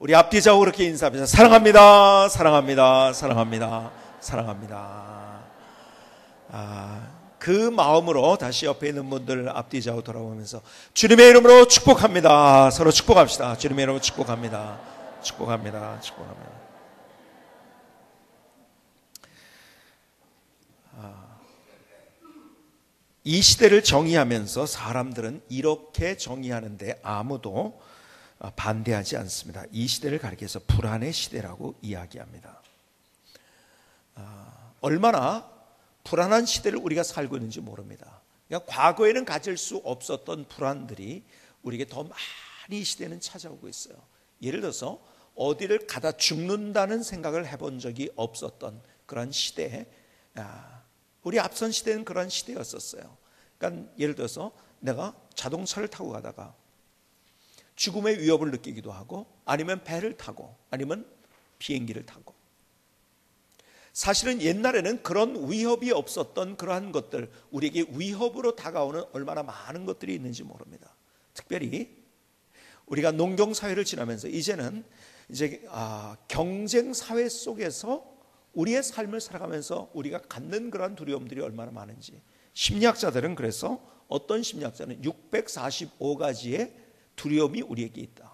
우리 앞뒤 좌우 그렇게 인사합니다. 사랑합니다. 사랑합니다. 사랑합니다. 사랑합니다. 그 마음으로 다시 옆에 있는 분들 앞뒤 좌우 돌아보면서 주님의 이름으로 축복합니다. 서로 축복합시다. 주님의 이름으로 축복합니다. 축복합니다. 축복합니다. 이 시대를 정의하면서 사람들은 이렇게 정의하는데 아무도 반대하지 않습니다. 이 시대를 가리켜서 불안의 시대라고 이야기합니다. 얼마나 불안한 시대를 우리가 살고 있는지 모릅니다. 그러니까 과거에는 가질 수 없었던 불안들이 우리에게 더 많이 이 시대는 찾아오고 있어요. 예를 들어서 어디를 가다 죽는다는 생각을 해본 적이 없었던 그런 시대, 우리 앞선 시대는 그런 시대였었어요. 그러니까 예를 들어서 내가 자동차를 타고 가다가 죽음의 위협을 느끼기도 하고, 아니면 배를 타고, 아니면 비행기를 타고. 사실은 옛날에는 그런 위협이 없었던 그러한 것들, 우리에게 위협으로 다가오는 얼마나 많은 것들이 있는지 모릅니다. 특별히 우리가 농경사회를 지나면서 이제는 경쟁 사회 속에서 우리의 삶을 살아가면서 우리가 갖는 그런 두려움들이 얼마나 많은지. 심리학자들은 그래서 어떤 심리학자는 645가지의 두려움이 우리에게 있다.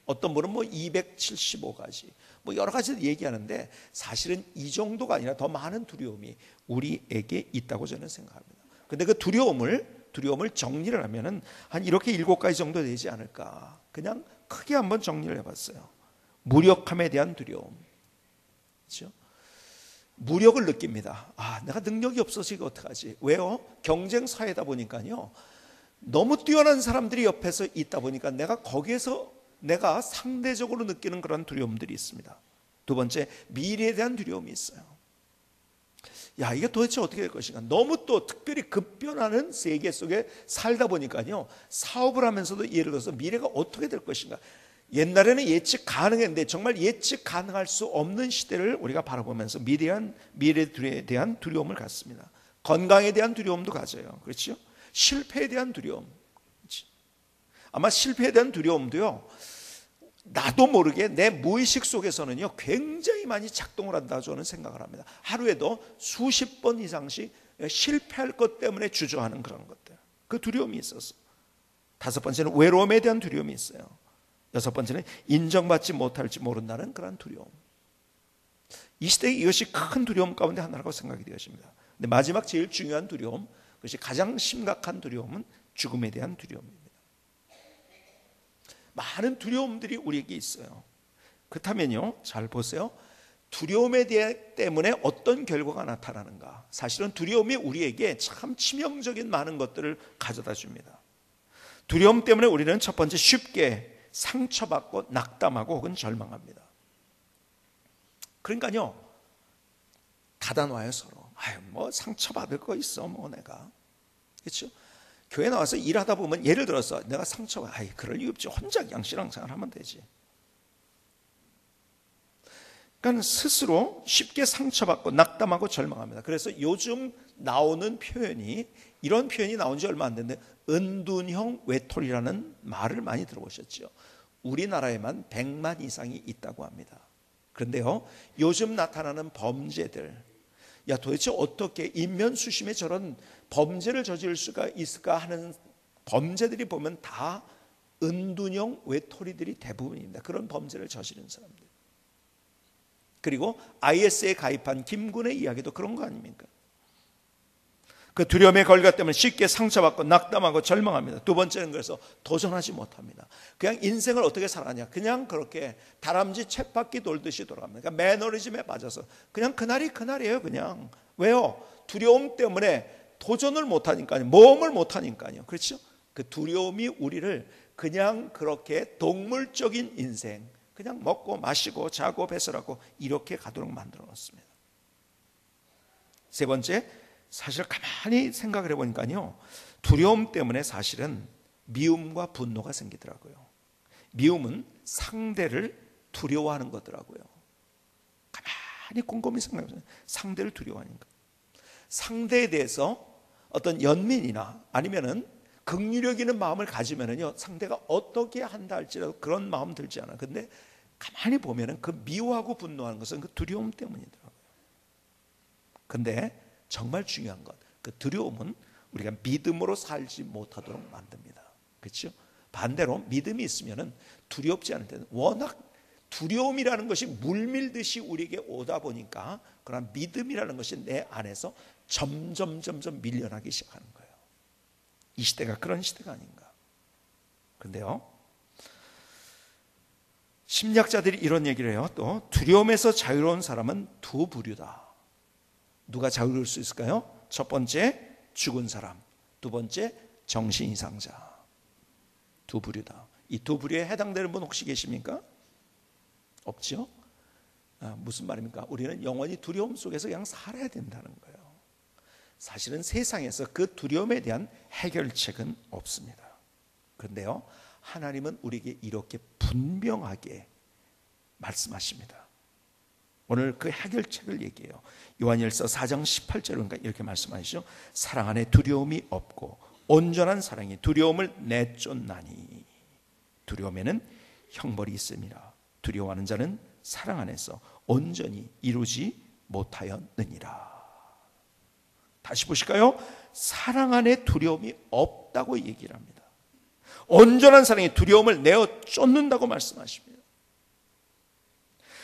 어떤 분은 275가지, 여러 가지를 얘기하는데 사실은 이 정도가 아니라 더 많은 두려움이 우리에게 있다고 저는 생각합니다. 근데 그 두려움을 정리를 하면은 한 이렇게 7가지 정도 되지 않을까. 그냥 크게 한번 정리를 해봤어요. 무력함에 대한 두려움. 그렇죠? 무력을 느낍니다. 내가 능력이 없어서 이거 어떡하지? 왜요? 경쟁 사회다 보니까요. 너무 뛰어난 사람들이 옆에서 있다 보니까 거기에서 내가 상대적으로 느끼는 그런 두려움들이 있습니다. 두 번째, 미래에 대한 두려움이 있어요. 이게 도대체 어떻게 될 것인가? 너무 또 특별히 급변하는 세계 속에 살다 보니까요. 사업을 하면서도 예를 들어서 미래가 어떻게 될 것인가? 옛날에는 예측 가능했는데 정말 예측 가능할 수 없는 시대를 우리가 바라보면서 미래에 대한 두려움을 갖습니다. 건강에 대한 두려움도 가져요. 그렇죠? 실패에 대한 두려움. 아마 실패에 대한 두려움도요, 나도 모르게 내 무의식 속에서는요 굉장히 많이 작동을 한다고 저는 생각을 합니다. 하루에도 수십 번 이상씩 실패할 것 때문에 주저하는 그런 것들, 그 두려움이 있어서. 5번째는 외로움에 대한 두려움이 있어요. 6번째는 인정받지 못할지 모른다는 그런 두려움. 이 시대에 이것이 큰 두려움 가운데 하나라고 생각이 되어집니다. 근데 마지막 제일 중요한 두려움, 그것이 가장 심각한 두려움은 죽음에 대한 두려움입니다. 많은 두려움들이 우리에게 있어요. 그렇다면요, 잘 보세요. 두려움에 때문에 어떤 결과가 나타나는가? 사실은 두려움이 우리에게 참 치명적인 많은 것들을 가져다 줍니다. 두려움 때문에 우리는 첫 번째, 쉽게 상처받고 낙담하고 혹은 절망합니다. 그러니까요, 닫아놔요 서로. 상처받을 거 있어 내가. 그렇죠? 교회 나와서 일하다 보면 예를 들어서 내가 상처가 그럴 이유 없지, 혼자 그냥 신앙생활 하면 되지. 그러니까 스스로 쉽게 상처받고 낙담하고 절망합니다. 그래서 요즘 나오는 표현이, 이런 표현이 나온 지 얼마 안 됐는데 은둔형 외톨이라는 말을 많이 들어보셨죠. 우리나라에만 100만 이상이 있다고 합니다. 그런데요, 요즘 나타나는 범죄들, 도대체 어떻게 인면수심에 저런 범죄를 저지를 수가 있을까 하는 범죄들이 보면 다 은둔형 외톨이들이 대부분입니다. 그런 범죄를 저지른 사람들. 그리고 IS에 가입한 김군의 이야기도 그런 거 아닙니까? 그 두려움의 걸과 때문에 쉽게 상처받고 낙담하고 절망합니다. 두 번째는 그래서 도전하지 못합니다. 그냥 인생을 어떻게 살아가냐, 그냥 그렇게 다람쥐 쳇바퀴 돌듯이 돌아갑니다. 그러니까 매너리즘에 빠져서 그냥 그날이 그날이에요. 그냥. 왜요? 두려움 때문에 도전을 못하니까요, 모험을 못하니까요. 그렇죠? 그 두려움이 우리를 그냥 그렇게 동물적인 인생, 그냥 먹고 마시고 자고 배설하고 이렇게 가도록 만들어 놓습니다. 세 번째, 사실 가만히 생각을 해보니까요, 두려움 때문에 사실은 미움과 분노가 생기더라고요. 미움은 상대를 두려워하는 거더라고요. 가만히 곰곰이 생각해보면 상대를 두려워하니까. 상대에 대해서 어떤 연민이나 아니면은 긍휼력 있는 마음을 가지면은요, 상대가 어떻게 한다 할지라도 그런 마음 들지 않아요. 근데 가만히 보면은 그 미워하고 분노하는 것은 그 두려움 때문이더라고요. 근데 정말 중요한 것, 그 두려움은 우리가 믿음으로 살지 못하도록 만듭니다. 그렇죠? 반대로 믿음이 있으면은 두렵지 않을 때는, 워낙 두려움이라는 것이 물밀듯이 우리에게 오다 보니까 그런 믿음이라는 것이 내 안에서 점점 밀려나기 시작하는 거예요. 이 시대가 그런 시대가 아닌가. 근데요, 심리학자들이 이런 얘기를 해요. 또 두려움에서 자유로운 사람은 두 부류다. 누가 자유로울 수 있을까요? 첫 번째, 죽은 사람. 두 번째, 정신 이상자. 두 부류다. 이 두 부류에 해당되는 분 혹시 계십니까? 없죠? 무슨 말입니까? 우리는 영원히 두려움 속에서 그냥 살아야 된다는 거예요. 사실은 세상에서 그 두려움에 대한 해결책은 없습니다. 그런데요, 하나님은 우리에게 이렇게 분명하게 말씀하십니다. 오늘 그 해결책을 얘기해요. 요한일서 4장 18절에 이렇게 말씀하시죠. 사랑 안에 두려움이 없고 온전한 사랑이 두려움을 내쫓나니 두려움에는 형벌이 있음이라. 두려워하는 자는 사랑 안에서 온전히 이루지 못하였느니라. 다시 보실까요? 사랑 안에 두려움이 없다고 얘기를 합니다. 온전한 사랑이 두려움을 내어 쫓는다고 말씀하십니다.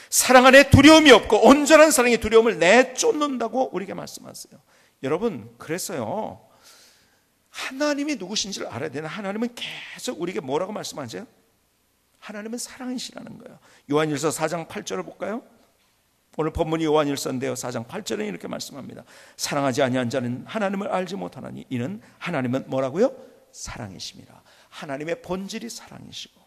사랑 안에 두려움이 없고 온전한 사랑이 두려움을 내쫓는다고 우리에게 말씀하세요. 여러분, 그래서요, 하나님이 누구신지를 알아야 되는, 하나님은 계속 우리에게 뭐라고 말씀하세요? 하나님은 사랑이시라는 거예요. 요한일서 4장 8절을 볼까요? 오늘 본문이 요한일서인데요, 4장 8절에 이렇게 말씀합니다. 사랑하지 아니한 자는 하나님을 알지 못하나니 이는 하나님은 뭐라고요? 사랑이십니다. 하나님의 본질이 사랑이시고,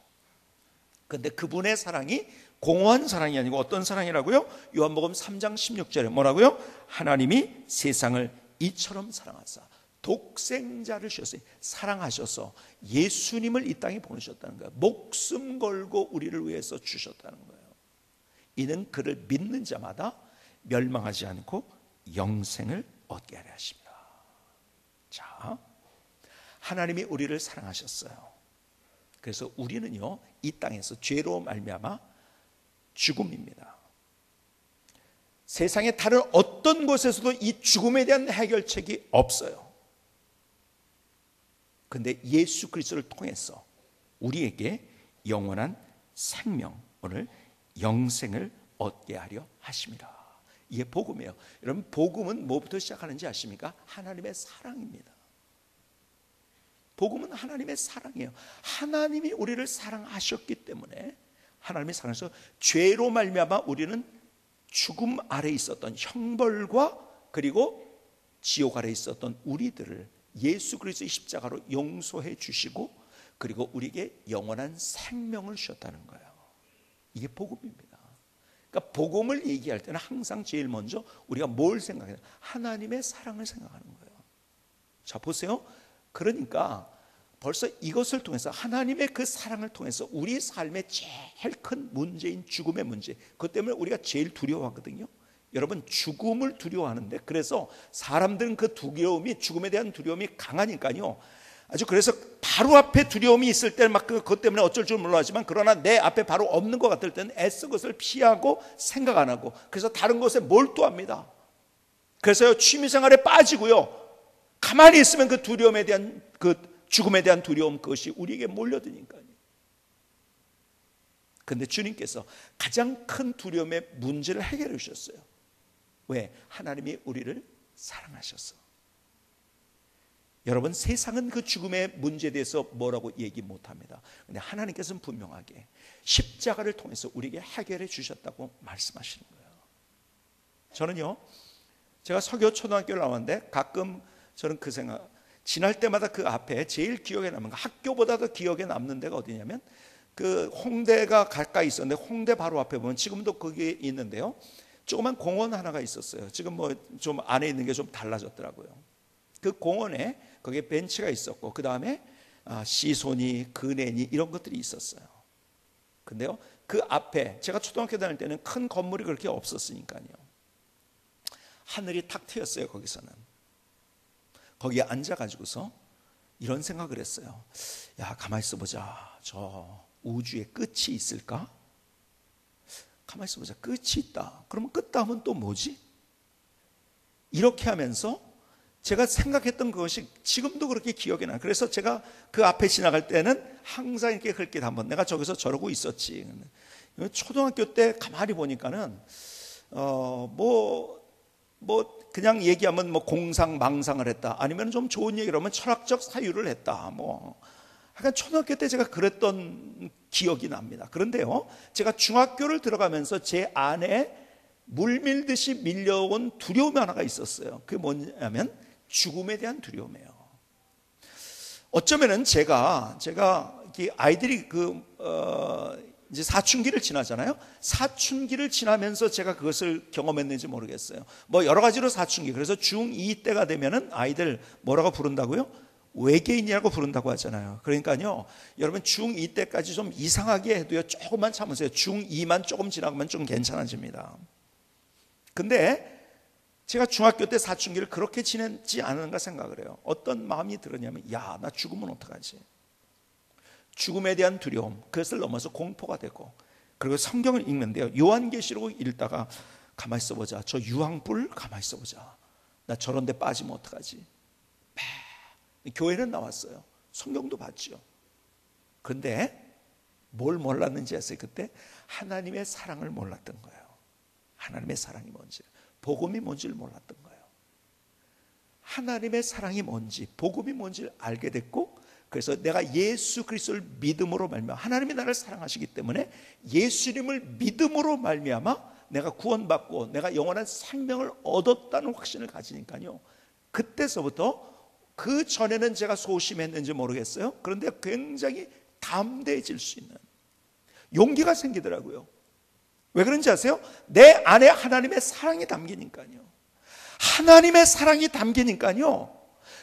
그런데 그분의 사랑이 공허한 사랑이 아니고 어떤 사랑이라고요? 요한복음 3장 16절에 뭐라고요? 하나님이 세상을 이처럼 사랑하사 독생자를 주셨어요. 사랑하셔서 예수님을 이 땅에 보내셨다는 거예요. 목숨 걸고 우리를 위해서 주셨다는 거예요. 이는 그를 믿는 자마다 멸망하지 않고 영생을 얻게 하려 하십니다. 자, 하나님이 우리를 사랑하셨어요. 그래서 우리는요, 이 땅에서 죄로 말미암아 죽음입니다. 세상의 다른 어떤 곳에서도 이 죽음에 대한 해결책이 없어요. 그런데 예수 그리스도를 통해서 우리에게 영원한 생명, 오늘 영생을 얻게 하려 하십니다. 이게 복음이에요. 여러분, 복음은 뭐부터 시작하는지 아십니까? 하나님의 사랑입니다. 복음은 하나님의 사랑이에요. 하나님이 우리를 사랑하셨기 때문에, 하나님의 사랑에서 죄로 말미암아 우리는 죽음 아래 있었던 형벌과 그리고 지옥 아래 있었던 우리들을 예수 그리스도의 십자가로 용서해 주시고, 그리고 우리에게 영원한 생명을 주셨다는 거예요. 이게 복음입니다. 그러니까 복음을 얘기할 때는 항상 제일 먼저 우리가 뭘 생각해요? 하나님의 사랑을 생각하는 거예요. 자, 보세요. 그러니까 벌써 이것을 통해서, 하나님의 그 사랑을 통해서 우리 삶의 제일 큰 문제인 죽음의 문제, 그것 때문에 우리가 제일 두려워하거든요. 여러분, 죽음을 두려워하는데, 그래서 사람들은 그 두려움이, 죽음에 대한 두려움이 강하니까요, 아주, 그래서 바로 앞에 두려움이 있을 때는 막 그것 때문에 어쩔 줄 몰라하지만, 그러나 내 앞에 바로 없는 것 같을 때는 애써 그것을 피하고 생각 안 하고, 그래서 다른 것에 몰두합니다. 그래서 취미생활에 빠지고요, 가만히 있으면 그 두려움에 대한, 그 죽음에 대한 두려움, 그것이 우리에게 몰려드니까요. 그런데 주님께서 가장 큰 두려움의 문제를 해결해 주셨어요. 왜? 하나님이 우리를 사랑하셔서. 여러분, 세상은 그 죽음의 문제에 대해서 뭐라고 얘기 못합니다. 그런데 하나님께서는 분명하게 십자가를 통해서 우리에게 해결해 주셨다고 말씀하시는 거예요. 저는요, 제가 서교 초등학교를 나왔는데 가끔 저는 그 생각, 지날 때마다 그 앞에 제일 기억에 남는 거, 학교보다도 기억에 남는 데가 어디냐면, 그 홍대가 가까이 있었는데, 홍대 바로 앞에 보면 지금도 거기에 있는데요, 조그만 공원 하나가 있었어요. 지금 뭐 좀 안에 있는 게 좀 달라졌더라고요. 그 공원에 거기에 벤치가 있었고, 그 다음에 시소니, 그네니 이런 것들이 있었어요. 근데요, 그 앞에, 제가 초등학교 다닐 때는 큰 건물이 그렇게 없었으니까요, 하늘이 탁 트였어요. 거기서는 거기에 앉아가지고서 이런 생각을 했어요. 야, 가만히 있어보자. 저 우주의 끝이 있을까? 가만히 있어보자. 끝이 있다. 그러면 끝 다음은 또 뭐지? 이렇게 하면서 제가 생각했던 그것이 지금도 그렇게 기억이 나요. 그래서 제가 그 앞에 지나갈 때는 항상 이렇게 흘끗 한번 내가 저기서 저러고 있었지. 초등학교 때 가만히 보니까는 그냥 얘기하면 뭐 공상망상을 했다. 아니면 좀 좋은 얘기를 하면 철학적 사유를 했다. 약간 초등학교 때 제가 그랬던 기억이 납니다. 그런데요, 제가 중학교를 들어가면서 제 안에 물밀듯이 밀려온 두려움이 하나가 있었어요. 그게 뭐냐면 죽음에 대한 두려움이에요. 어쩌면은 제가 아이들이 이제 사춘기를 지나잖아요. 사춘기를 지나면서 제가 그것을 경험했는지 모르겠어요. 여러 가지로 사춘기. 그래서 중2 때가 되면은 아이들 뭐라고 부른다고요? 외계인이라고 부른다고 하잖아요. 그러니까요, 여러분 중2 때까지 좀 이상하게 해도요, 조금만 참으세요. 중2만 조금 지나가면 좀 괜찮아집니다. 근데 제가 중학교 때 사춘기를 그렇게 지냈지 않은가 생각을 해요. 어떤 마음이 들었냐면, 야, 나 죽으면 어떡하지? 죽음에 대한 두려움, 그것을 넘어서 공포가 되고, 그리고 성경을 읽는데요, 요한계시록을 읽다가 가만히 있어보자. 저 유황불 가만히 있어보자. 나 저런 데 빠지면 어떡하지? 교회는 나왔어요. 성경도 봤죠. 그런데 뭘 몰랐는지 아세요? 그때 하나님의 사랑을 몰랐던 거예요. 하나님의 사랑이 뭔지, 복음이 뭔지를 몰랐던 거예요. 하나님의 사랑이 뭔지, 복음이 뭔지를 알게 됐고, 그래서 내가 예수 그리스도를 믿음으로 말미암아, 하나님이 나를 사랑하시기 때문에 예수님을 믿음으로 말미암아 내가 구원받고 내가 영원한 생명을 얻었다는 확신을 가지니까요, 그때서부터, 그 전에는 제가 소심했는지 모르겠어요. 그런데 굉장히 담대해질 수 있는 용기가 생기더라고요. 왜 그런지 아세요? 내 안에 하나님의 사랑이 담기니까요. 하나님의 사랑이 담기니까요,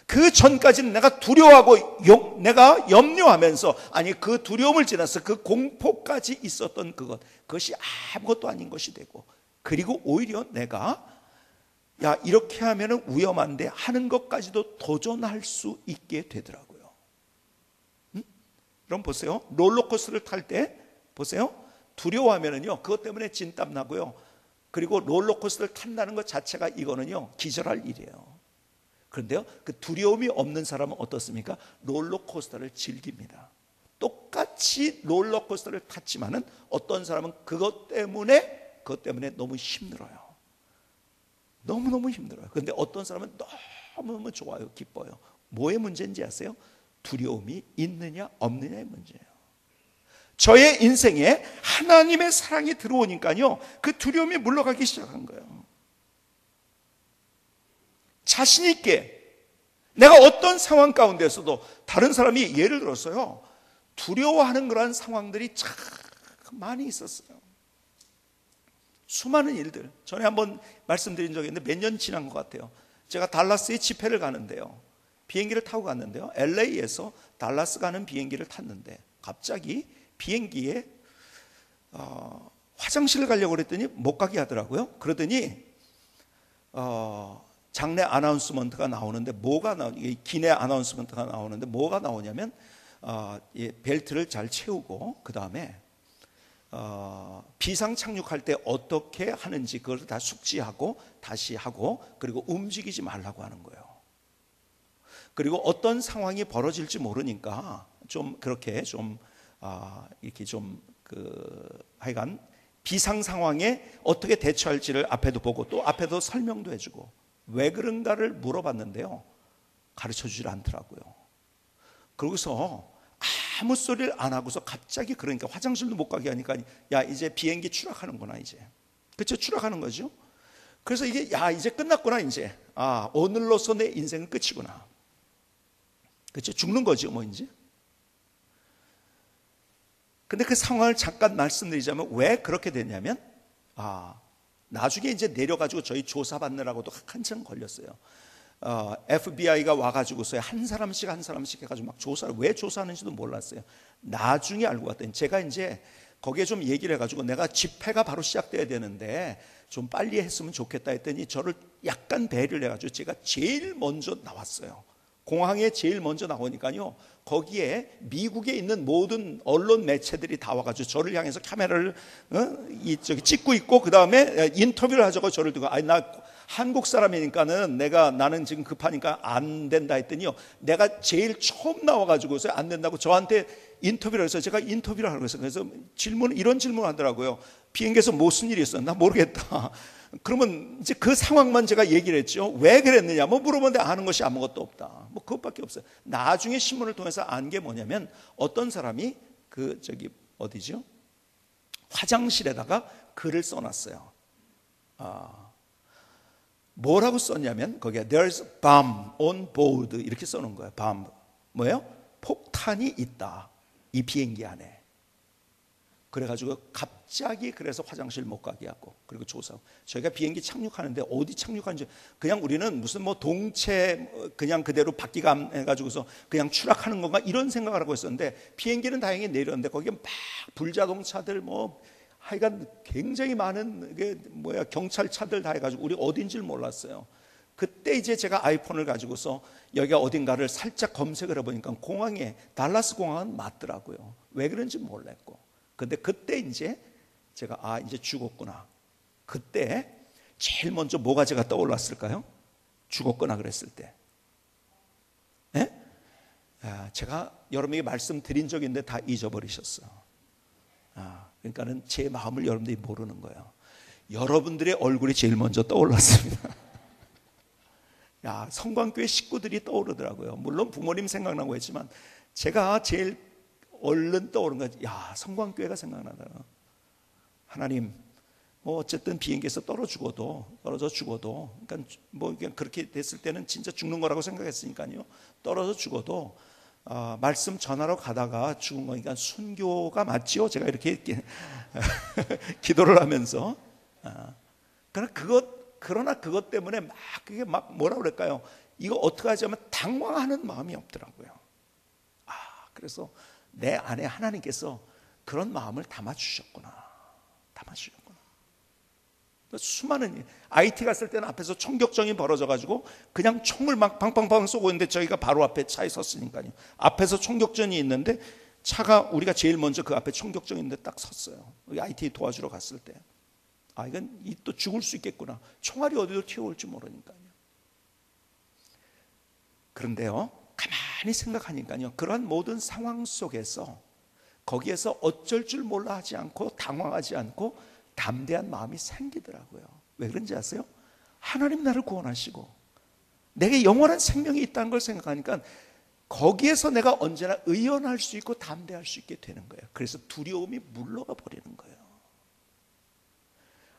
그 전까지는 내가 두려워하고 내가 염려하면서, 아니 그 두려움을 지나서 그 공포까지 있었던 그것이 아무것도 아닌 것이 되고, 그리고 오히려 내가 야, 이렇게 하면 위험한데 하는 것까지도 도전할 수 있게 되더라고요. 그럼 보세요. 롤러코스터를 탈 때 보세요. 두려워하면은요, 그것 때문에 진땀 나고요. 그리고 롤러코스터를 탄다는 것 자체가 이거는요, 기절할 일이에요. 그런데요, 그 두려움이 없는 사람은 어떻습니까? 롤러코스터를 즐깁니다. 똑같이 롤러코스터를 탔지만은 어떤 사람은 그것 때문에 너무 힘들어요. 너무너무 힘들어요. 그런데 어떤 사람은 너무너무 좋아요, 기뻐요. 뭐의 문제인지 아세요? 두려움이 있느냐 없느냐의 문제예요. 저의 인생에 하나님의 사랑이 들어오니까요, 그 두려움이 물러가기 시작한 거예요. 자신 있게 내가 어떤 상황 가운데서도, 다른 사람이 예를 들어서요, 두려워하는 그런 상황들이 참 많이 있었어요. 수많은 일들, 전에 한번 말씀드린 적이 있는데 몇 년 지난 것 같아요. 제가 달라스에 집회를 가는데요, 비행기를 타고 갔는데요, LA에서 달라스 가는 비행기를 탔는데 갑자기 비행기에 화장실을 가려고 그랬더니 못 가게 하더라고요. 그러더니 장례 아나운스먼트가 나오는데, 기내 아나운스먼트가 나오는데 뭐가 나오냐면, 벨트를 잘 채우고 그 다음에 비상 착륙할 때 어떻게 하는지 그걸 다 숙지하고 다시 하고, 그리고 움직이지 말라고 하는 거예요. 그리고 어떤 상황이 벌어질지 모르니까 좀 그렇게 이렇게 하여간 비상 상황에 어떻게 대처할지를 앞에도 보고 또 앞에도 설명도 해주고, 왜 그런가를 물어봤는데요, 가르쳐 주질 않더라고요. 그러고서 아무 소리를 안 하고서 갑자기, 그러니까 화장실도 못 가게 하니까, 야, 이제 비행기 추락하는구나, 이제. 그렇죠? 추락하는 거죠. 그래서 이게, 야, 이제 끝났구나, 이제. 오늘로서 내 인생은 끝이구나. 그렇죠? 죽는 거죠, 뭐, 이제. 근데 그 상황을 잠깐 말씀드리자면, 왜 그렇게 됐냐면, 나중에 이제 내려가지고 저희 조사받느라고도 한참 걸렸어요. FBI가 와가지고서 한 사람씩 해가지고 막 왜 조사하는지도 몰랐어요. 나중에 알고 봤더니, 제가 이제 거기에 좀 얘기를 해가지고, 내가 집회가 바로 시작돼야 되는데 좀 빨리 했으면 좋겠다 했더니 저를 약간 배려를 해가지고 제가 제일 먼저 나왔어요. 공항에 제일 먼저 나오니까요, 거기에 미국에 있는 모든 언론 매체들이 다 와가지고 저를 향해서 카메라를 찍고 있고, 그 다음에 인터뷰를 하자고 저를 두고, 아니 나 한국 사람이니까는 나는 지금 급하니까 안 된다 했더니요, 내가 제일 처음 나와가지고서 안 된다고 저한테 인터뷰를 해서 제가 인터뷰를 하라고 했어요. 그래서 이런 질문을 하더라고요. 비행기에서 무슨 일이 있었나 모르겠다. 그러면 이제 그 상황만 제가 얘기를 했죠. 왜 그랬느냐 뭐 물어보는데 아는 것이 아무것도 없다. 뭐 그것밖에 없어요. 나중에 신문을 통해서 안 게 뭐냐면, 어떤 사람이 어디죠? 화장실에다가 글을 써놨어요. 뭐라고 썼냐면 거기에 There's a bomb on board 이렇게 써놓은 거예요. bomb 뭐예요? 폭탄이 있다 이 비행기 안에. 그래가지고 갑자기 그래서 화장실 못 가게 하고, 그리고 조사하고, 저희가 비행기 착륙하는데 어디 착륙하는지 그냥 우리는 무슨 뭐 동체 그냥 그대로 바퀴감 해가지고서 그냥 추락하는 건가 이런 생각을 하고 있었는데, 비행기는 다행히 내렸는데 거기에 막 불자동차들 뭐 하여간 굉장히 많은 경찰차들 다 해가지고 우리 어딘지를 몰랐어요. 그때 이제 제가 아이폰을 가지고서 여기가 어딘가를 살짝 검색을 해보니까 달라스 공항은 맞더라고요. 왜 그런지 몰랐고. 근데 그때 이제 제가 이제 죽었구나. 그때 제일 먼저 뭐가 제가 떠올랐을까요? 죽었구나 그랬을 때. 네? 제가 여러분에게 말씀드린 적이 있는데 다 잊어버리셨어. 그러니까는 제 마음을 여러분들이 모르는 거예요. 여러분들의 얼굴이 제일 먼저 떠올랐습니다. 성광교회 식구들이 떠오르더라고요. 물론 부모님 생각나고 했지만 제가 제일 얼른 떠오른 건 성광교회가 생각나더라. 하나님, 뭐 어쨌든 비행기에서 떨어져 죽어도, 그러니까 뭐 그냥 그렇게 됐을 때는 진짜 죽는 거라고 생각했으니까요. 떨어져 죽어도 말씀 전하러 가다가 죽은 거니까 순교가 맞지요? 제가 이렇게 기도를 하면서. 그러나 그것 때문에 그게 뭐라 그럴까요? 이거 어떻게 하자면 당황하는 마음이 없더라고요. 그래서 내 안에 하나님께서 그런 마음을 담아주셨구나. 수많은 IT 갔을 때는 앞에서 총격전이 벌어져가지고 그냥 총을 막 팡팡팡 쏘고 있는데 저희가 바로 앞에 차에 섰으니까요. 앞에서 총격전이 있는데 우리가 제일 먼저 그 앞에 총격전이 있는데 딱 섰어요. IT 도와주러 갔을 때. 이건 또 죽을 수 있겠구나. 총알이 어디로 튀어올지 모르니까요. 그런데요, 가만히 생각하니까요, 그러한 모든 상황 속에서 거기에서 어쩔 줄 몰라 하지 않고 당황하지 않고 담대한 마음이 생기더라고요. 왜 그런지 아세요? 하나님 나를 구원하시고 내게 영원한 생명이 있다는 걸 생각하니까 거기에서 내가 언제나 의연할 수 있고 담대할 수 있게 되는 거예요. 그래서 두려움이 물러가 버리는 거예요.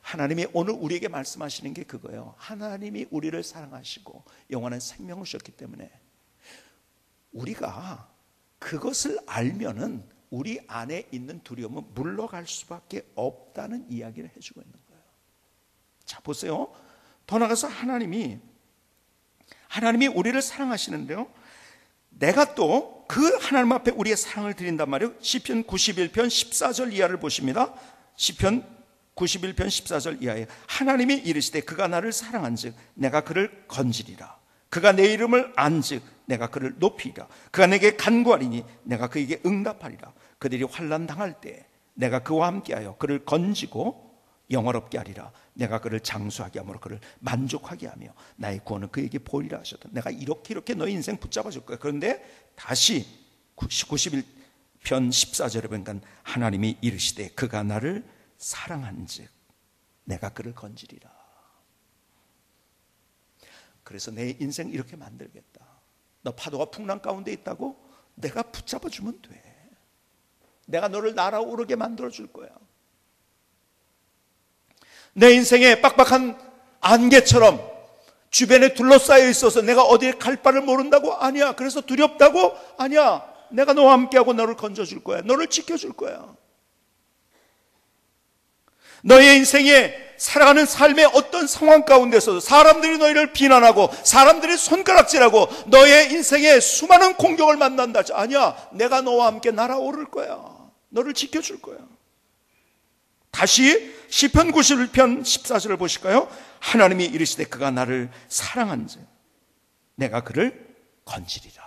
하나님이 오늘 우리에게 말씀하시는 게 그거예요. 하나님이 우리를 사랑하시고 영원한 생명을 주셨기 때문에 우리가 그것을 알면은 우리 안에 있는 두려움은 물러갈 수밖에 없다는 이야기를 해주고 있는 거예요. 자, 보세요. 더 나아가서 하나님이 우리를 사랑하시는데요, 내가 또 그 하나님 앞에 우리의 사랑을 드린단 말이에요. 시편 91편 14절 이하를 보십니다. 시편 91편 14절 이하에 하나님이 이르시되 그가 나를 사랑한즉 내가 그를 건지리라. 그가 내 이름을 안즉 내가 그를 높이리라. 그가 내게 간구하리니 내가 그에게 응답하리라. 그들이 환난 당할 때 내가 그와 함께하여 그를 건지고 영화롭게 하리라. 내가 그를 장수하게 함으로 그를 만족하게 하며 나의 구원은 그에게 보이리라 하셨다. 내가 이렇게 너희 인생 붙잡아 줄 거야. 그런데 다시 91편 14절에 보니까 하나님이 이르시되 그가 나를 사랑한즉 내가 그를 건지리라. 그래서 내 인생 이렇게 만들겠다. 너 파도가 풍랑 가운데 있다고? 내가 붙잡아 주면 돼. 내가 너를 날아오르게 만들어 줄 거야. 내 인생에 빡빡한 안개처럼 주변에 둘러싸여 있어서 내가 어디에 갈 바를 모른다고? 아니야. 그래서 두렵다고? 아니야. 내가 너와 함께하고 너를 건져줄 거야. 너를 지켜줄 거야. 너의 인생에 살아가는 삶의 어떤 상황 가운데서도 사람들이 너희를 비난하고 사람들이 손가락질하고 너의 인생에 수많은 공격을 만난다. 아니야. 내가 너와 함께 날아오를 거야. 너를 지켜줄 거야. 다시 시편 91편 14절을 보실까요? 하나님이 이르시되 그가 나를 사랑한즉 내가 그를 건지리라.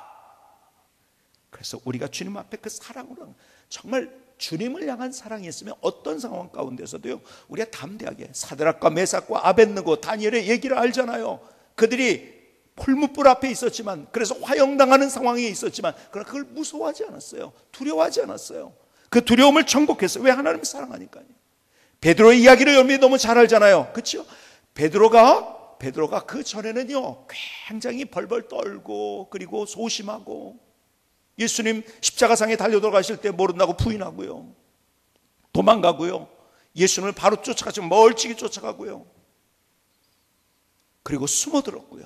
그래서 우리가 주님 앞에 그 사랑으로, 정말 주님을 향한 사랑이 있으면 어떤 상황 가운데서도요, 우리가 담대하게, 사드락과 메삭과 아벳느고 다니엘의 얘기를 알잖아요. 그들이 풀무불 앞에 있었지만, 그래서 화형당하는 상황에 있었지만, 그러나 그걸 무서워하지 않았어요. 두려워하지 않았어요. 그 두려움을 정복했어요. 왜? 하나님을 사랑하니까요. 베드로의 이야기를 여러분이 너무 잘 알잖아요. 그렇죠? 베드로가 그 전에는요, 굉장히 벌벌 떨고, 그리고 소심하고, 예수님 십자가상에 달려 들어가실 때 모른다고 부인하고요, 도망가고요, 예수님을 바로 쫓아가죠. 멀찍이 쫓아가고요, 그리고 숨어들었고요.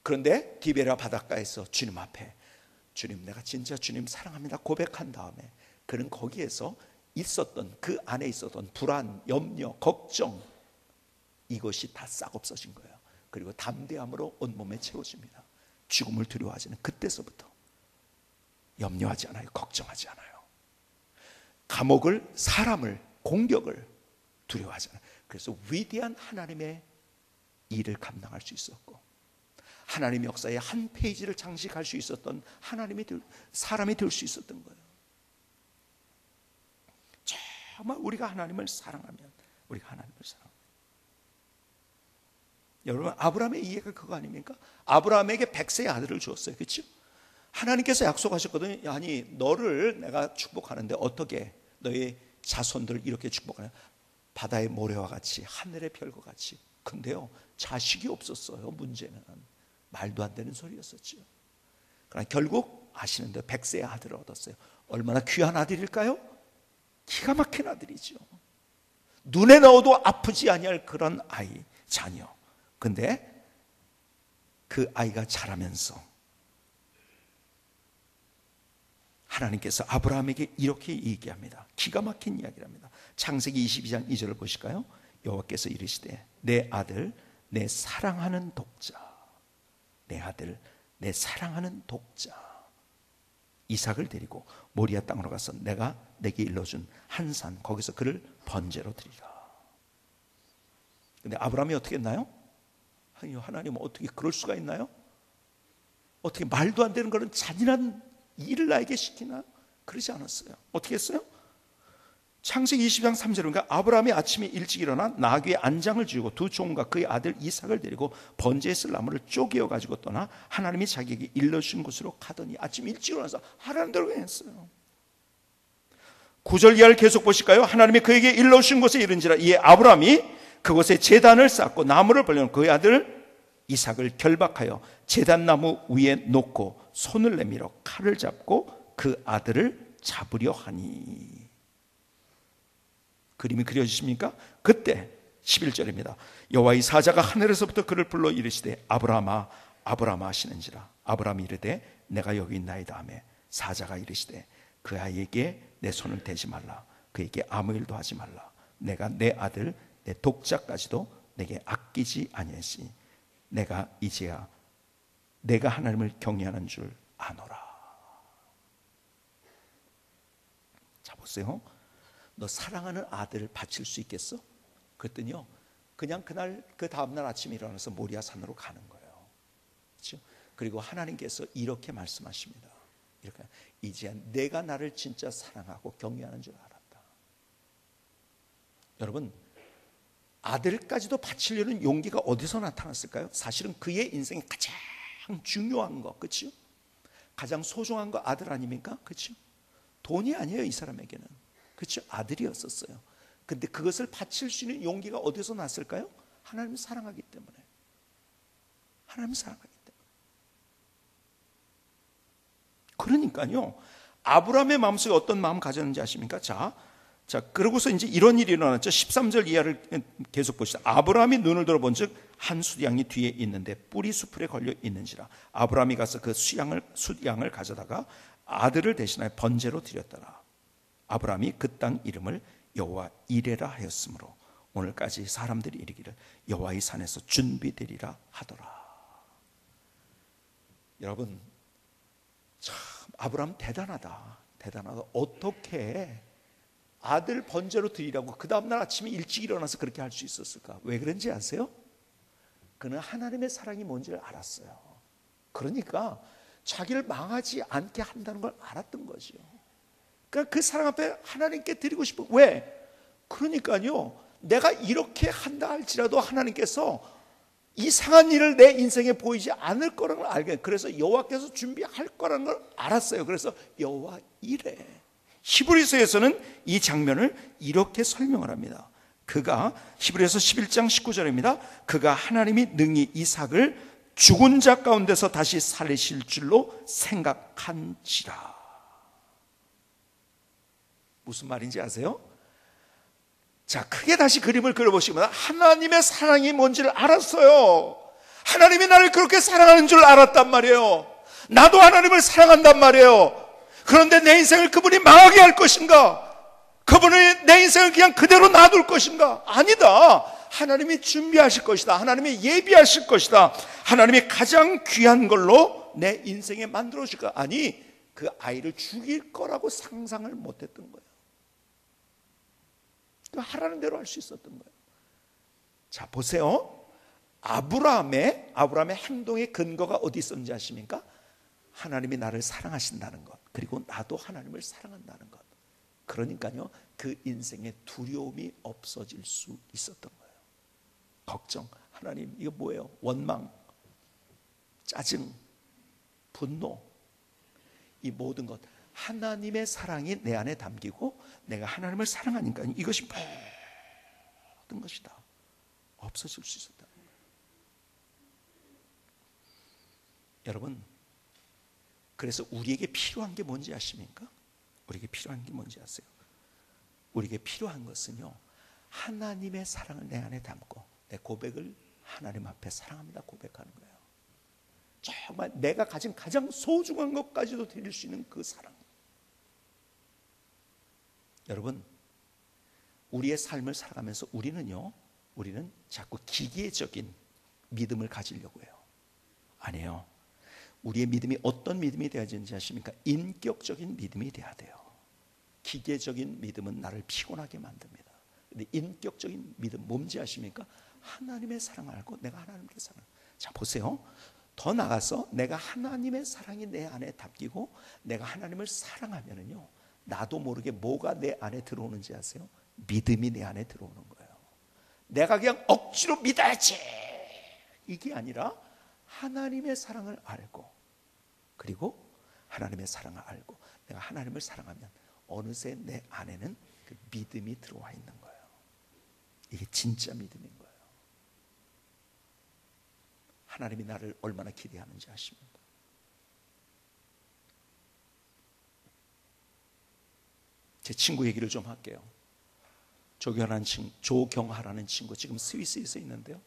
그런데 디베라 바닷가에서 주님 앞에, 주님, 내가 진짜 주님 사랑합니다 고백한 다음에, 그는 거기에서 있었던, 그 안에 있었던 불안, 염려, 걱정, 이것이 다 싹 없어진 거예요. 그리고 담대함으로 온몸에 채워집니다. 죽음을 두려워하지 않아요. 그때서부터 염려하지 않아요. 걱정하지 않아요. 감옥을, 사람을, 공격을 두려워하지 않아요. 그래서 위대한 하나님의 일을 감당할 수 있었고, 하나님의 역사의 한 페이지를 장식할 수 있었던 사람이 될 수 있었던 거예요. 정말 우리가 하나님을 사랑하면, 우리가 하나님을 사랑합니다. 여러분, 아브라함의 이해가 그거 아닙니까? 아브라함에게 100세의 아들을 주었어요. 그렇죠? 하나님께서 약속하셨거든요. 아니, 너를 내가 축복하는데 어떻게 너의 자손들을 이렇게 축복하냐? 바다의 모래와 같이, 하늘의 별과 같이. 근데요, 자식이 없었어요. 문제는 말도 안 되는 소리였었죠. 그러나 결국 아시는데 100세의 아들을 얻었어요. 얼마나 귀한 아들일까요? 기가 막힌 아들이죠. 눈에 넣어도 아프지 아니할 그런 아이, 자녀. 근데 그 아이가 자라면서 하나님께서 아브라함에게 이렇게 얘기합니다. 기가 막힌 이야기를 합니다. 창세기 22장 2절을 보실까요? 여호와께서 이르시되 내 아들, 내 사랑하는 독자, 내 아들, 내 사랑하는 독자 이삭을 데리고 모리아 땅으로 가서 내가 내게 일러준 한 산, 거기서 그를 번제로 드리라. 근데 아브라함이 어떻게 했나요? 하나님 어떻게 그럴 수가 있나요? 어떻게 말도 안 되는 그런 잔인한 일을 나에게 시키나? 그러지 않았어요. 어떻게 했어요? 창세기 20장 3절, 그러니까 아브라함이 아침에 일찍 일어나 나귀의 안장을 지우고 두 종과 그의 아들 이삭을 데리고 번제에 쓸 나무를 쪼개어 가지고 떠나 하나님이 자기에게 일러주신 곳으로 가더니, 아침 일찍 일어나서 하라는 대로 했어요. 9절 이하를 계속 보실까요? 하나님이 그에게 일러주신 곳에 이른지라 이에 아브라함이 그곳에 제단을 쌓고 나무를 벌려놓고 그의 아들 이삭을 결박하여 제단나무 위에 놓고 손을 내밀어 칼을 잡고 그 아들을 잡으려 하니. 그림이 그려지십니까? 그때 11절입니다. 여호와의 사자가 하늘에서부터 그를 불러 이르시되 아브라함아 아브라함아 하시는지라. 아브라함이 이르되 내가 여기 있나이다 하매 사자가 이르시되 그 아이에게 내 손을 대지 말라. 그에게 아무 일도 하지 말라. 내가 내 아들 내 독자까지도 내게 아끼지 아니하시. 내가 이제야 내가 하나님을 경외하는 줄 아노라. 자 보세요. 너 사랑하는 아들을 바칠 수 있겠어? 그랬더니요, 그냥 그날 그 다음날 아침에 일어나서 모리아 산으로 가는 거예요. 그렇죠? 그리고 하나님께서 이렇게 말씀하십니다. 이렇게, 이제 내가 나를 진짜 사랑하고 경외하는 줄 알았다. 여러분, 아들까지도 바치려는 용기가 어디서 나타났을까요? 사실은 그의 인생에 가장 중요한 거, 그렇죠? 가장 소중한 거 아들 아닙니까? 그렇죠? 돈이 아니에요, 이 사람에게는. 그렇죠? 아들이었었어요. 근데 그것을 바칠 수 있는 용기가 어디서 났을까요? 하나님을 사랑하기 때문에. 하나님을 사랑하기 때문에. 그러니까요, 아브라함의 마음속에 어떤 마음 가졌는지 아십니까? 자, 그러고서 이제 이런 일이 일어났죠. 13절 이하를 계속 보시다. 아브라함이 눈을 들어본 즉 한 숫양이 뒤에 있는데 뿔이 수풀에 걸려 있는지라. 아브라함이 가서 그 숫양을 가져다가 아들을 대신하여 번제로 드렸더라. 아브라함이 그 땅 이름을 여호와 이레라 하였으므로 오늘까지 사람들이 이르기를 여호와의 산에서 준비되리라 하더라. 여러분, 참 아브라함 대단하다. 어떻게 아들 번제로 드리라고 그 다음날 아침에 일찍 일어나서 그렇게 할 수 있었을까? 왜 그런지 아세요? 그는 하나님의 사랑이 뭔지를 알았어요. 그러니까 자기를 망하지 않게 한다는 걸 알았던 거죠. 그러니까 그 사랑 앞에 하나님께 드리고 싶은, 왜? 그러니까요, 내가 이렇게 한다 할지라도 하나님께서 이상한 일을 내 인생에 보이지 않을 거라는 걸 알게, 그래서 여호와께서 준비할 거라는 걸 알았어요. 그래서 여호와 이래. 히브리서에서는 이 장면을 이렇게 설명을 합니다. 그가, 히브리서 11장 19절입니다. 그가 하나님이 능히 이삭을 죽은 자 가운데서 다시 살리실 줄로 생각한지라. 무슨 말인지 아세요? 자, 크게 다시 그림을 그려보시면 하나님의 사랑이 뭔지를 알았어요. 하나님이 나를 그렇게 사랑하는 줄 알았단 말이에요. 나도 하나님을 사랑한단 말이에요. 그런데 내 인생을 그분이 망하게 할 것인가? 그분이 내 인생을 그냥 그대로 놔둘 것인가? 아니다. 하나님이 준비하실 것이다. 하나님이 예비하실 것이다. 하나님이 가장 귀한 걸로 내 인생에 만들어줄 거. 아니, 그 아이를 죽일 거라고 상상을 못했던 거예요. 하라는 대로 할 수 있었던 거예요. 자, 보세요. 아브라함의 행동의 근거가 어디 있었는지 아십니까? 하나님이 나를 사랑하신다는 것, 그리고 나도 하나님을 사랑한다는 것. 그러니까요, 그 인생에 두려움이 없어질 수 있었던 거예요. 걱정, 하나님 이거 뭐예요? 원망, 짜증, 분노, 이 모든 것, 하나님의 사랑이 내 안에 담기고 내가 하나님을 사랑하니까 이것이 모든 것이 다 없어질 수 있었다. 여러분, 그래서 우리에게 필요한 게 뭔지 아십니까? 우리에게 필요한 게 뭔지 아세요? 우리에게 필요한 것은요, 하나님의 사랑을 내 안에 담고 내 고백을 하나님 앞에 사랑합니다 고백하는 거예요. 정말 내가 가진 가장 소중한 것까지도 드릴 수 있는 그 사랑. 여러분, 우리의 삶을 살아가면서 우리는 자꾸 기계적인 믿음을 가지려고 해요. 아니에요. 우리의 믿음이 어떤 믿음이 되어야 되는지 아십니까? 인격적인 믿음이 돼야 돼요. 기계적인 믿음은 나를 피곤하게 만듭니다. 근데 인격적인 믿음 뭔지 아십니까? 하나님의 사랑을 알고 내가 하나님께 사랑. 자, 보세요. 더 나아가서 내가 하나님의 사랑이 내 안에 담기고 내가 하나님을 사랑하면은요, 나도 모르게 뭐가 내 안에 들어오는지 아세요? 믿음이 내 안에 들어오는 거예요. 내가 그냥 억지로 믿어야지 이게 아니라 하나님의 사랑을 알고, 그리고 하나님의 사랑을 알고 내가 하나님을 사랑하면 어느새 내 안에는 그 믿음이 들어와 있는 거예요. 이게 진짜 믿음인 거예요. 하나님이 나를 얼마나 기대하는지 아십니까? 제 친구 얘기를 좀 할게요. 조경하라는 친구, 지금 스위스에서 있는데요.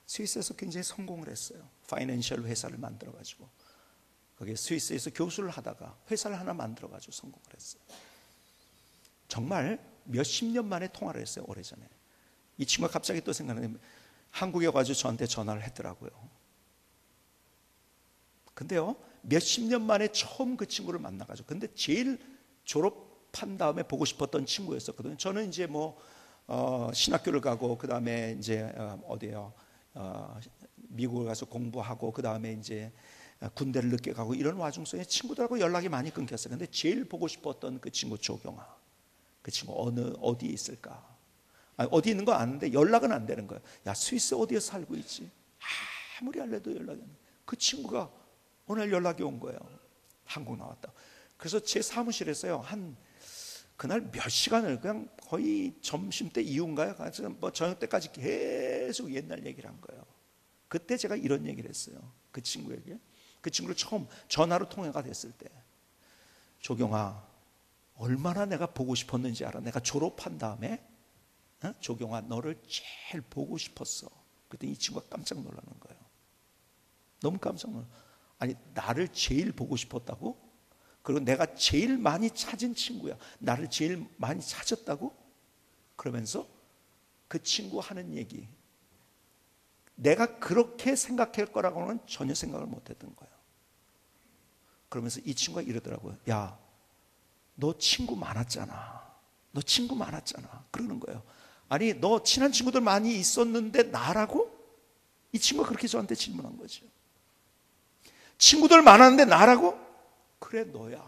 스위스에서 굉장히 성공을 했어요. 파이낸셜 회사를 만들어가지고 거기에 스위스에서 교수를 하다가 회사를 하나 만들어가지고 성공을 했어요. 정말 몇십 년 만에 통화를 했어요. 오래전에 이 친구가 갑자기 또 생각나는, 한국에 와가지고 저한테 전화를 했더라고요. 근데요, 몇십 년 만에 처음 그 친구를 만나가지고, 근데 제일 졸업한 다음에 보고 싶었던 친구였었거든요. 저는 이제 신학교를 가고 그 다음에 이제 미국을 가서 공부하고 그 다음에 이제 군대를 늦게 가고 이런 와중 속에 친구들하고 연락이 많이 끊겼어요. 근데 제일 보고 싶었던 그 친구 조경아, 그 친구 어디에 있을까? 어디 있는 거 아는데 연락은 안 되는 거예요. 야, 스위스 어디에 살고 있지? 아무리 알려도 연락이 안 돼. 그 친구가 오늘 연락이 온 거예요. 한국 나왔다. 그래서 제 사무실에서요, 그날 몇 시간을 그냥 거의 점심때 이후인가요? 저녁 때까지 계속 옛날 얘기를 한 거예요. 그때 제가 이런 얘기를 했어요. 그 친구에게. 그 친구를 처음 전화로 통화가 됐을 때, 조경아, 얼마나 내가 보고 싶었는지 알아? 내가 졸업한 다음에 조경아, 너를 제일 보고 싶었어. 그때 이 친구가 깜짝 놀라는 거예요. 너무 깜짝 놀라. 아니, 나를 제일 보고 싶었다고? 그리고 내가 제일 많이 찾은 친구야. 나를 제일 많이 찾았다고? 그러면서 그 친구 하는 얘기, 내가 그렇게 생각할 거라고는 전혀 생각을 못했던 거예요. 그러면서 이 친구가 이러더라고요. 야, 너 친구 많았잖아. 너 친구 많았잖아. 그러는 거예요. 아니, 너 친한 친구들 많이 있었는데 나라고? 이 친구가 그렇게 저한테 질문한 거죠. 친구들 많았는데 나라고? 그래, 너야.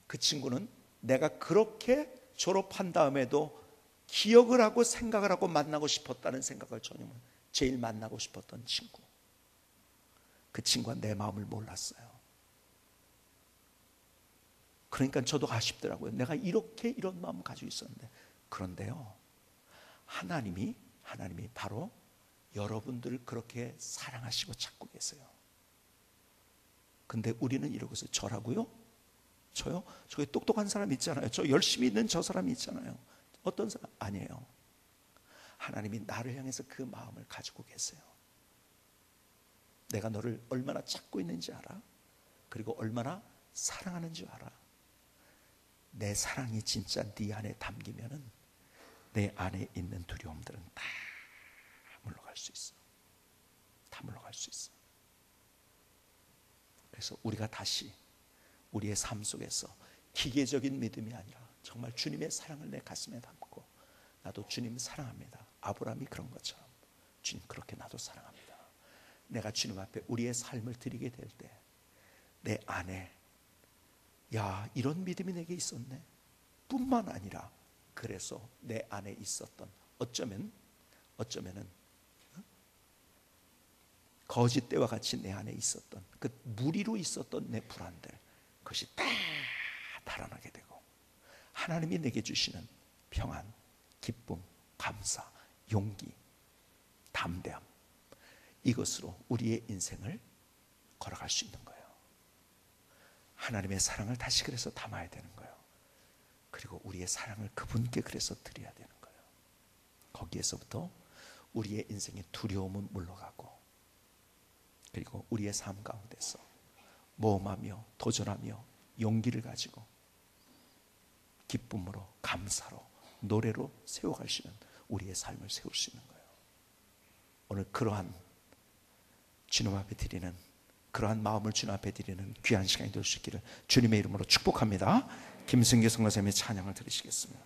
그 친구는 내가 그렇게 졸업한 다음에도 기억을 하고 생각을 하고 만나고 싶었다는 생각을 전혀 못, 제일 만나고 싶었던 친구. 그 친구가 내 마음을 몰랐어요. 그러니까 저도 아쉽더라고요. 내가 이렇게 이런 마음을 가지고 있었는데. 그런데요, 하나님이 바로 여러분들을 그렇게 사랑하시고 찾고 계세요. 근데 우리는 이러고 있어요. 저라고요? 저요? 저기 똑똑한 사람 있잖아요. 저 열심히 있는 저 사람이 있잖아요. 어떤 사람? 아니에요. 하나님이 나를 향해서 그 마음을 가지고 계세요. 내가 너를 얼마나 찾고 있는지 알아? 그리고 얼마나 사랑하는지 알아? 내 사랑이 진짜 네 안에 담기면은 내 안에 있는 두려움들은 다 물러갈 수 있어. 다 물러갈 수 있어. 그래서 우리가 다시 우리의 삶 속에서 기계적인 믿음이 아니라 정말 주님의 사랑을 내 가슴에 담고, 나도 주님 사랑합니다. 아브라함이 그런 것처럼 주님 그렇게 나도 사랑합니다. 내가 주님 앞에 우리의 삶을 드리게 될 때 내 안에, 야, 이런 믿음이 내게 있었네 뿐만 아니라, 그래서 내 안에 있었던 어쩌면은 거짓 때와 같이 내 안에 있었던 그 무리로 있었던 내 불안들, 그것이 다 달아나게 되고, 하나님이 내게 주시는 평안, 기쁨, 감사, 용기, 담대함, 이것으로 우리의 인생을 걸어갈 수 있는 거예요. 하나님의 사랑을 다시 그래서 담아야 되는 거예요. 그리고 우리의 사랑을 그분께 그래서 드려야 되는 거예요. 거기에서부터 우리의 인생의 두려움은 물러가고, 그리고 우리의 삶 가운데서 모험하며 도전하며 용기를 가지고 기쁨으로, 감사로, 노래로 세워갈 수 있는 우리의 삶을 세울 수 있는 거예요. 오늘 그러한 주님 앞에 드리는, 그러한 마음을 주님 앞에 드리는 귀한 시간이 될 수 있기를 주님의 이름으로 축복합니다. 김승기 선교사님의 찬양을 들으시겠습니다.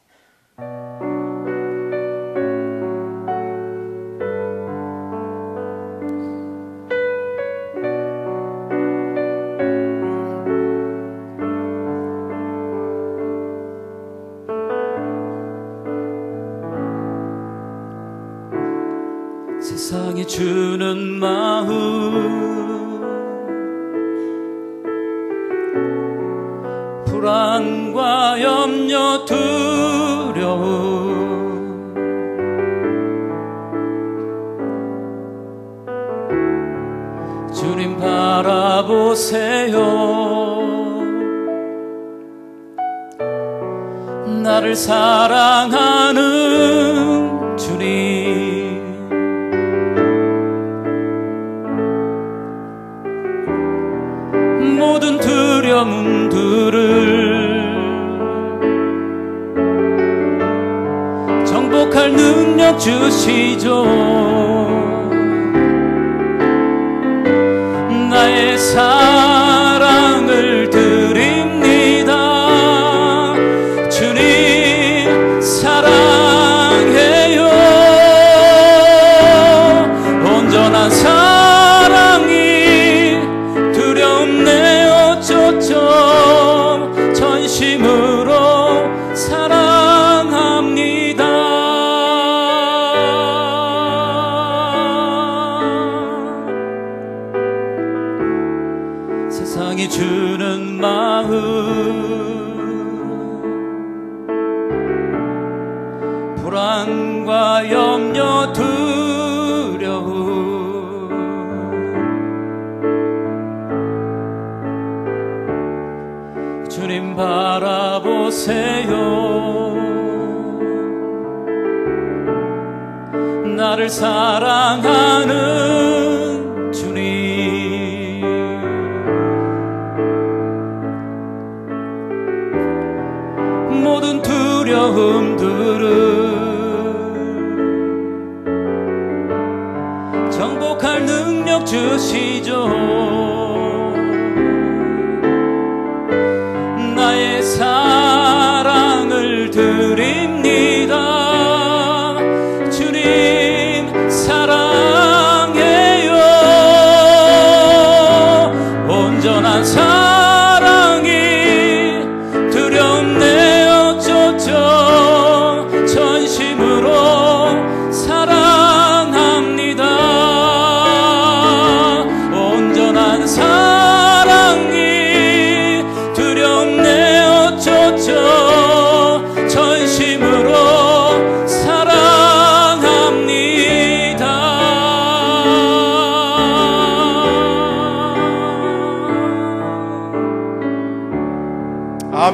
세상이 주는 마음, 불안과 염려, 두려움, 주님 바라보세요. 나를 사랑하는 주님, 모든 두려움들을 정복할 능력 주시죠. 나의 사랑을 드립니다. 주님 사랑해요. 온전한 사랑이 두려움 내어 쫓죠. 전심으로 사랑합니다. 세상이 주는 마음, 불안과 염려, 두려움, 주님 바라보세요. 나를 사랑하는 주님, 모든 두려움들을 정복할 능력 주시죠. 나의 사랑을 드립니다. 주님 사랑해요.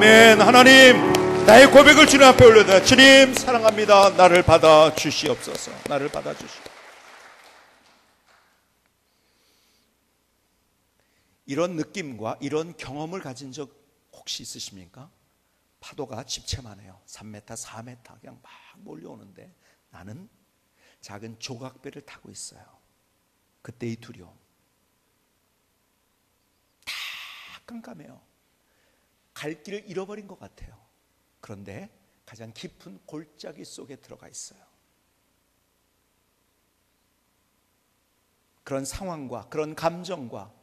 아멘. 하나님, 나의 고백을 주님 앞에 올려드려. 주님 사랑합니다. 나를 받아 주시옵소서. 나를 받아 주시옵소서. 이런 느낌과 이런 경험을 가진 적 혹시 있으십니까? 파도가 집채만해요. 3m, 4m 그냥 막 몰려오는데 나는 작은 조각배를 타고 있어요. 그때의 두려움. 다 깜깜해요. 갈 길을 잃어버린 것 같아요. 그런데 가장 깊은 골짜기 속에 들어가 있어요. 그런 상황과 그런 감정과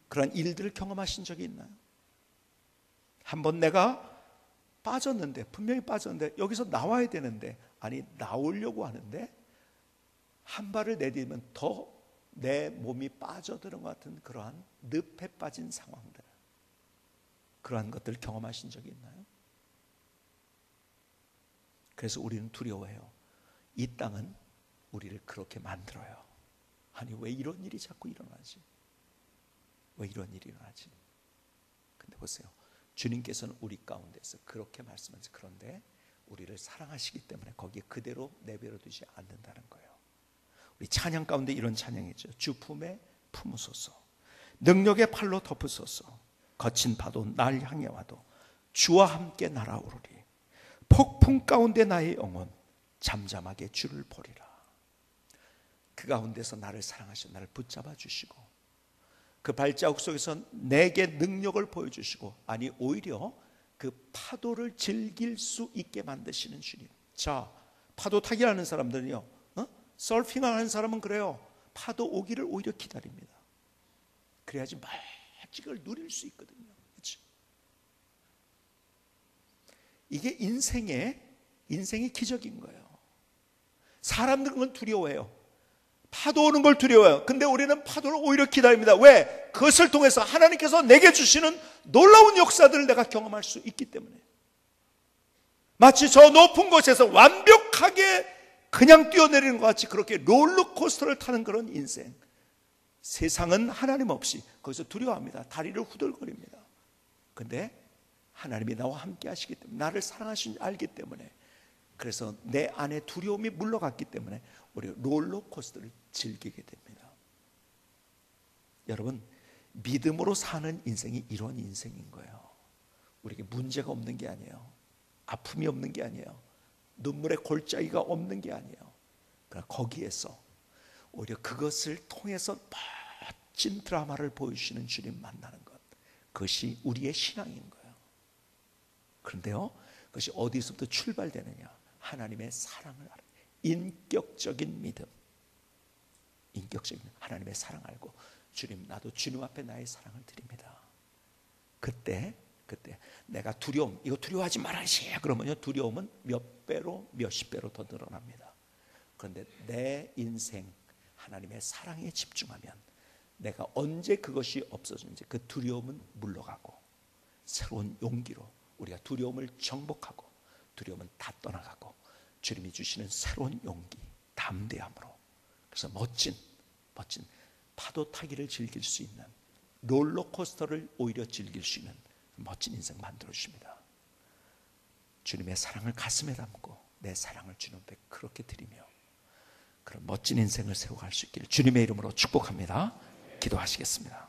그런 일들을 경험하신 적이 있나요? 한번 내가 빠졌는데, 분명히 빠졌는데 여기서 나와야 되는데, 아니 나오려고 하는데 한 발을 내딛으면 더 내 몸이 빠져드는 것 같은 그러한 늪에 빠진 상황들, 그러한 것들을 경험하신 적이 있나요? 그래서 우리는 두려워해요. 이 땅은 우리를 그렇게 만들어요. 아니 왜 이런 일이 자꾸 일어나지? 왜 이런 일이 일어나지? 근데 보세요, 주님께서는 우리 가운데서 그렇게 말씀하세요. 그런데 우리를 사랑하시기 때문에 거기에 그대로 내버려 두지 않는다는 거예요. 우리 찬양 가운데 이런 찬양이죠. 주 품에 품으소서, 능력의 팔로 덮으소서. 거친 파도 날 향해 와도 주와 함께 날아오르리. 폭풍 가운데 나의 영혼 잠잠하게 주를 보리라. 그 가운데서 나를 사랑하시고 나를 붙잡아 주시고 그 발자국 속에서 내게 능력을 보여주시고, 아니 오히려 그 파도를 즐길 수 있게 만드시는 주님. 자, 파도 타기 하는 사람들은요, 서핑하는 사람은 그래요. 파도 오기를 오히려 기다립니다. 그래야지 멋지게 누릴 수 있거든요. 그렇죠? 이게 인생의 기적인 거예요. 사람들은 그건 두려워해요. 파도 오는 걸 두려워해요. 근데 우리는 파도를 오히려 기다립니다. 왜? 그것을 통해서 하나님께서 내게 주시는 놀라운 역사들을 내가 경험할 수 있기 때문에. 마치 저 높은 곳에서 완벽하게 그냥 뛰어내리는 것 같이 그렇게 롤러코스터를 타는 그런 인생. 세상은 하나님 없이 거기서 두려워합니다. 다리를 후들거립니다. 근데 하나님이 나와 함께 하시기 때문에, 나를 사랑하시는 줄 알기 때문에, 그래서 내 안에 두려움이 물러갔기 때문에 우리가 롤러코스터를 즐기게 됩니다. 여러분, 믿음으로 사는 인생이 이런 인생인 거예요. 우리에게 문제가 없는 게 아니에요. 아픔이 없는 게 아니에요. 눈물의 골짜기가 없는 게 아니에요. 그러나 거기에서 오히려 그것을 통해서 멋진 드라마를 보여주시는 주님 만나는 것, 그것이 우리의 신앙인 거예요. 그런데요, 그것이 어디서부터 출발되느냐? 하나님의 사랑을 알아. 인격적인 믿음, 인격적인 하나님의 사랑 알고, 주님, 나도 주님 앞에 나의 사랑을 드립니다. 그때 내가 두려움, 이거 두려워하지 말아야지 그러면요, 두려움은 몇 배로 몇십 배로 더 늘어납니다. 그런데 내 인생 하나님의 사랑에 집중하면 내가 언제 그것이 없어지는지 그 두려움은 물러가고, 새로운 용기로 우리가 두려움을 정복하고, 두려움은 다 떠나가고, 주님이 주시는 새로운 용기, 담대함으로, 그래서 멋진 파도 타기를 즐길 수 있는, 롤러코스터를 오히려 즐길 수 있는 멋진 인생 만들어 주십니다. 주님의 사랑을 가슴에 담고 내 사랑을 주님 앞에 그렇게 드리며 그런 멋진 인생을 세워갈 수 있기를 주님의 이름으로 축복합니다. 기도하시겠습니다.